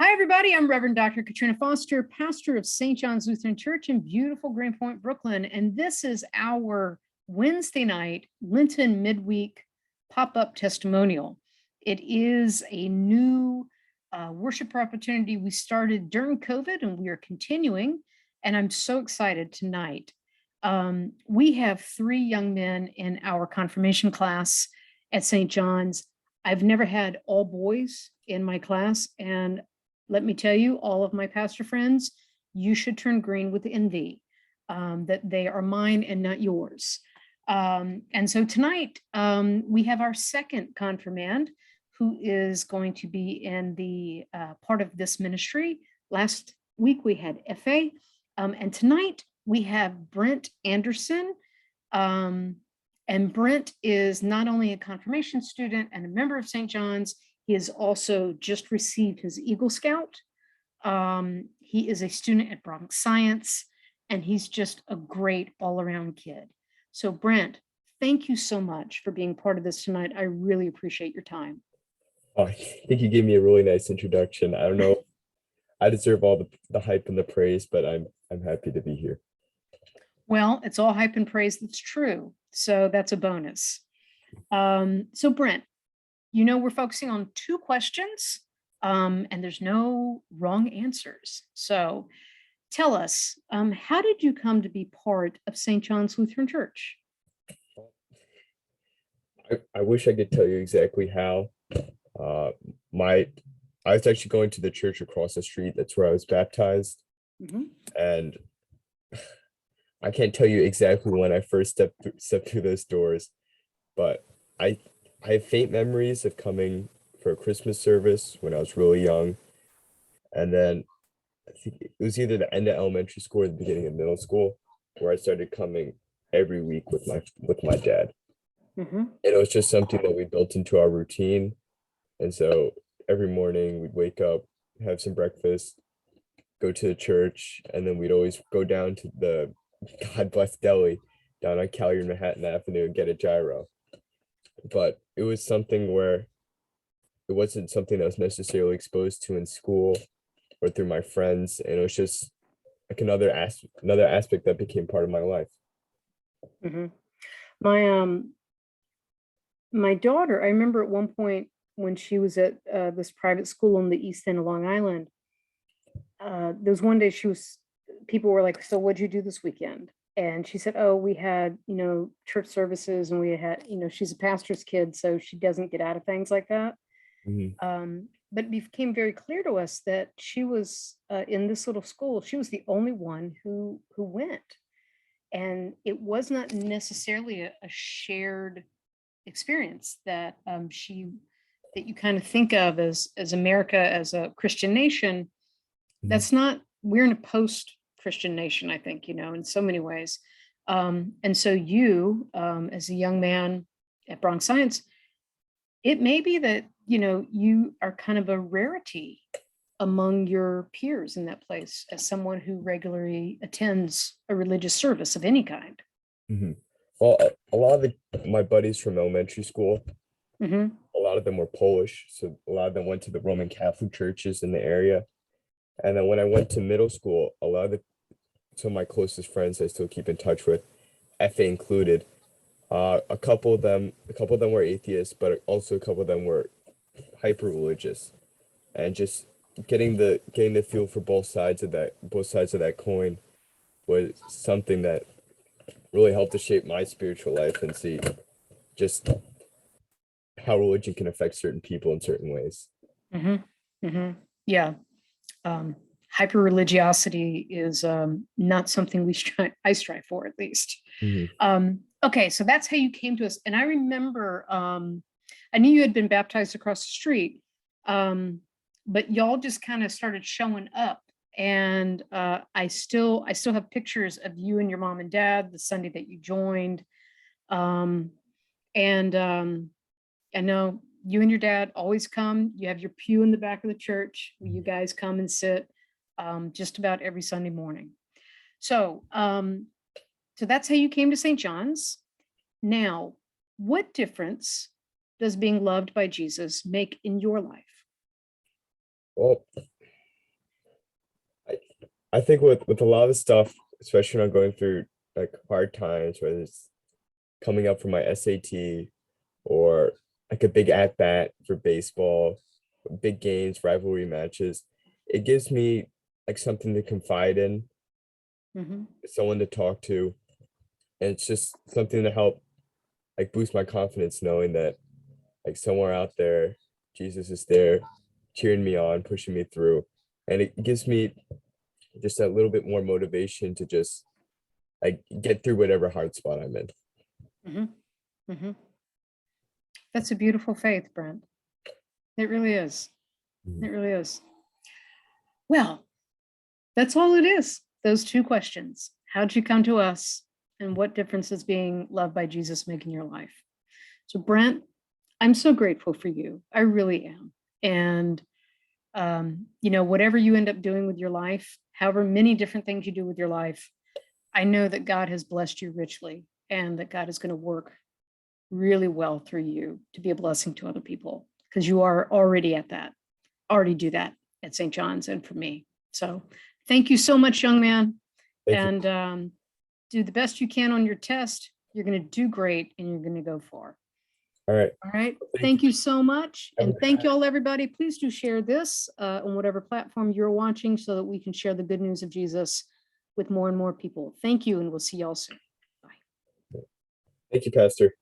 Hi, everybody. I'm Reverend Dr. Katrina Foster, pastor of St. John's Lutheran Church in beautiful Greenpoint, Brooklyn. And this is our Wednesday night Lenten midweek pop-up testimonial. It is a new worship opportunity we started during COVID, and we are continuing. And I'm so excited tonight. We have 3 young men in our confirmation class at St. John's. I've never had all boys in my class, and let me tell you, all of my pastor friends, you should turn green with envy, that they are mine and not yours. And so tonight, we have our second confirmand, who is going to be in the part of this ministry. Last week we had F.A., and tonight we have Brent Anderson. And Brent is not only a confirmation student and a member of St. John's, he has also just received his Eagle Scout. He is a student at Bronx Science, and he's just a great all-around kid. So Brent, thank you so much for being part of this tonight. I really appreciate your time. Oh, I think you gave me a really nice introduction. I don't know if I deserve all the hype and the praise, but I'm happy to be here. Well, it's all hype and praise that's true. So that's a bonus. So Brent, you know, we're focusing on 2 questions, and there's no wrong answers. So tell us, how did you come to be part of St. John's Lutheran Church? I wish I could tell you exactly how. I was actually going to the church across the street. That's where I was baptized. Mm-hmm. And I can't tell you exactly when I first stepped through those doors, but I have faint memories of coming for a Christmas service when I was really young. And then I think it was either the end of elementary school or the beginning of middle school where I started coming every week with my dad. Mm-hmm. And it was just something that we built into our routine. And so every morning we'd wake up, have some breakfast, go to the church, and then we'd always go down to the God Bless Deli down on Callyer Manhattan Avenue and get a gyro. But it was something where it wasn't something that was necessarily exposed to in school or through my friends, and it was just like another aspect that became part of my life. Mm-hmm. My daughter, I remember at one point when she was at this private school in the East End of Long Island, there was one day people were like, so what'd you do this weekend? And she said, oh, we had, church services, and we had, she's a pastor's kid, so she doesn't get out of things like that. Mm-hmm. But it became very clear to us that she was in this little school. She was the only one who went. And it was not necessarily a shared experience that you kind of think of as America as a Christian nation. Mm-hmm. That's not, we're in a post-Christian nation, I think, in so many ways. And so you, as a young man at Bronx Science, it may be that, you are kind of a rarity among your peers in that place as someone who regularly attends a religious service of any kind. Mm-hmm. Well, a lot of my buddies from elementary school, mm-hmm. a lot of them were Polish. So a lot of them went to the Roman Catholic churches in the area. And then when I went to middle school, some of my closest friends I still keep in touch with, F.A. included, a couple of them were atheists, but also a couple of them were hyper religious, and just getting the feel for both sides of that coin was something that really helped to shape my spiritual life and see just how religion can affect certain people in certain ways. Mm-hmm. Mm-hmm. Yeah. Hyper religiosity is not something I strive for, at least. Mm-hmm. Okay, so that's how you came to us. And I remember, I knew you had been baptized across the street, but y'all just kind of started showing up. And I still have pictures of you and your mom and dad the Sunday that you joined. And I know you and your dad always come. You have your pew in the back of the church where you guys come and sit just about every Sunday morning. So that's how you came to St. John's. Now, what difference does being loved by Jesus make in your life? Well, I think with a lot of stuff, especially when I'm going through like hard times, whether it's coming up for my SAT or like a big at bat for baseball, big games, rivalry matches, it gives me like something to confide in, Mhm. someone to talk to, and it's just something to help like boost my confidence, knowing that like somewhere out there, Jesus is there, cheering me on, pushing me through, and it gives me just a little bit more motivation to just like get through whatever hard spot I'm in. Mhm. Mhm. That's a beautiful faith, Brent. It really is. It Mhm. really is. Well, that's all it is. Those two questions. How'd you come to us? And what difference is being loved by Jesus make in your life? So, Brent, I'm so grateful for you. I really am. And, whatever you end up doing with your life, however many different things you do with your life, I know that God has blessed you richly and that God is going to work really well through you to be a blessing to other people because you are already at that, already do that at St. John's and for me. So thank you so much, young man. Thank you. And do the best you can on your test. You're going to do great and you're going to go far. All right. All right. Thank Thank you. you so much. Have a And good thank night. you all, everybody. Please do share this on whatever platform you're watching so that we can share the good news of Jesus with more and more people. Thank you. And we'll see y'all soon. Bye. Thank you, Pastor.